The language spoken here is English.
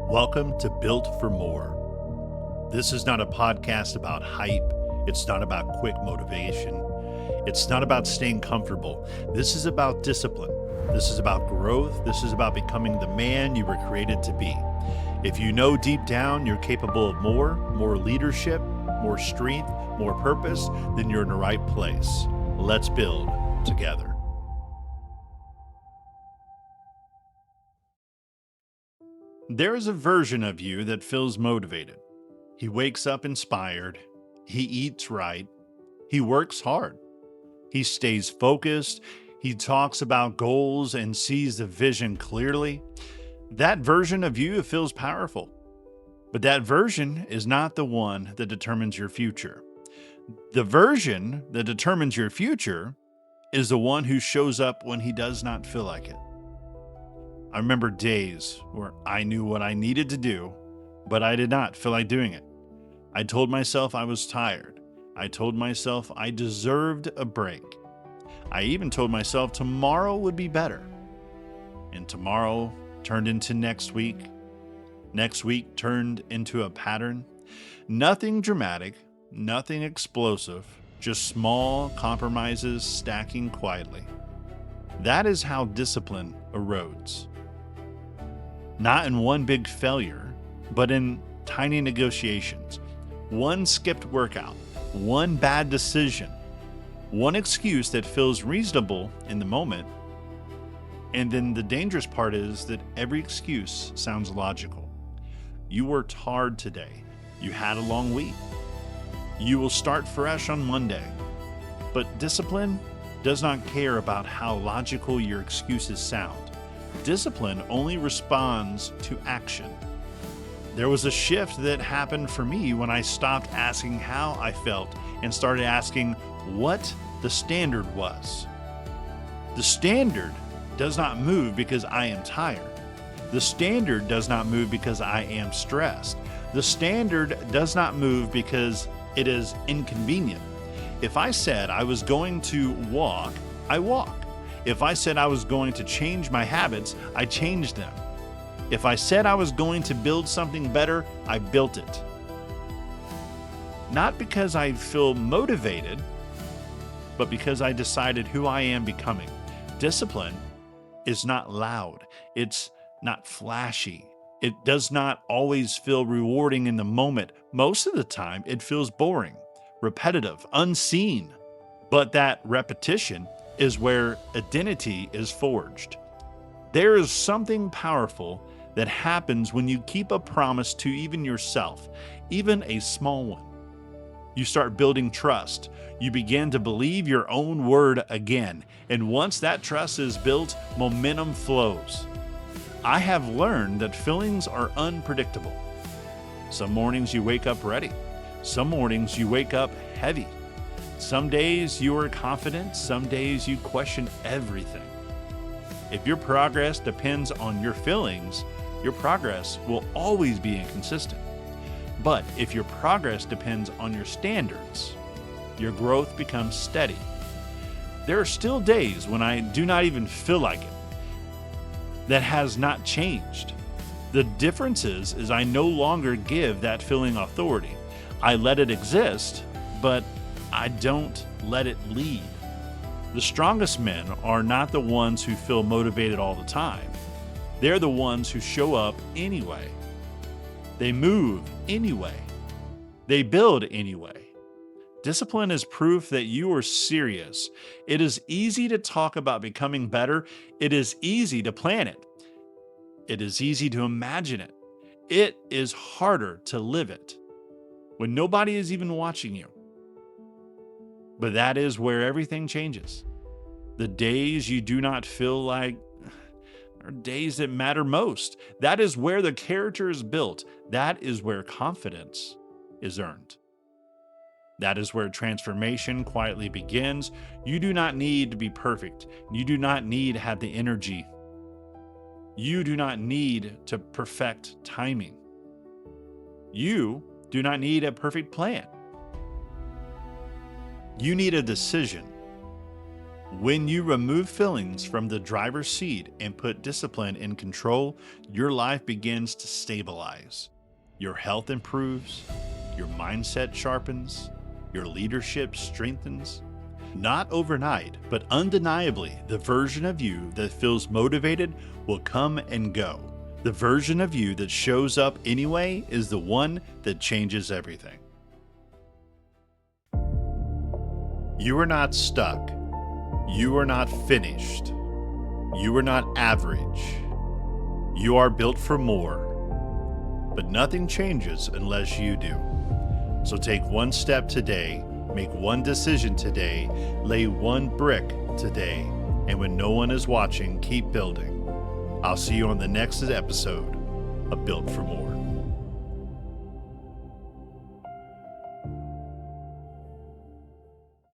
Welcome to Built for More. This is not a podcast about hype. It's not about quick motivation. It's not about staying comfortable. This is about discipline. This is about growth. This is about becoming the man you were created to be. If you know deep down you're capable of more leadership, more strength, more purpose, then you're in the right place. Let's build together. There is a version of you that feels motivated. He wakes up inspired. He eats right. He works hard. He stays focused. He talks about goals and sees the vision clearly. That version of you feels powerful. But that version is not the one that determines your future. The version that determines your future is the one who shows up when he does not feel like it. I remember days where I knew what I needed to do, but I did not feel like doing it. I told myself I was tired. I told myself I deserved a break. I even told myself tomorrow would be better. And tomorrow turned into next week. Next week turned into a pattern. Nothing dramatic, nothing explosive, just small compromises stacking quietly. That is how discipline erodes. Not in one big failure, but in tiny negotiations. One skipped workout, one bad decision, one excuse that feels reasonable in the moment. And then the dangerous part is that every excuse sounds logical. You worked hard today. You had a long week. You will start fresh on Monday. But discipline does not care about how logical your excuses sound. Discipline only responds to action. There was a shift that happened for me when I stopped asking how I felt and started asking what the standard was. The standard does not move because I am tired. The standard does not move because I am stressed. The standard does not move because it is inconvenient. If I said I was going to walk, I walk. If I said I was going to change my habits, I changed them. If I said I was going to build something better, I built it. Not because I feel motivated, but because I decided who I am becoming. Discipline is not loud. It's not flashy. It does not always feel rewarding in the moment. Most of the time, it feels boring, repetitive, unseen. But that repetition is where identity is forged. There is something powerful that happens when you keep a promise to even yourself, even a small one. You start building trust. You begin to believe your own word again. And once that trust is built, momentum flows. I have learned that feelings are unpredictable. Some mornings you wake up ready. Some mornings you wake up heavy. Some days you are confident, some days you question everything. If your progress depends on your feelings, your progress will always be inconsistent. But if your progress depends on your standards, your growth becomes steady. There are still days when I do not even feel like it. That has not changed. The difference is I no longer give that feeling authority. I let it exist, but I don't let it lead. The strongest men are not the ones who feel motivated all the time. They're the ones who show up anyway. They move anyway. They build anyway. Discipline is proof that you are serious. It is easy to talk about becoming better. It is easy to plan it. It is easy to imagine it. It is harder to live it when nobody is even watching you. But that is where everything changes. The days you do not feel like are days that matter most. That is where the character is built. That is where confidence is earned. That is where transformation quietly begins. You do not need to be perfect. You do not need to have the energy. You do not need to perfect timing. You do not need a perfect plan. You need a decision. When you remove feelings from the driver's seat and put discipline in control, your life begins to stabilize. Your health improves, your mindset sharpens, your leadership strengthens. Not overnight, but undeniably, the version of you that feels motivated will come and go. The version of you that shows up anyway is the one that changes everything. You are not stuck. You are not finished. You are not average. You are built for more. But nothing changes unless you do. So take one step today, make one decision today, lay one brick today, and when no one is watching, keep building. I'll see you on the next episode of Built for More.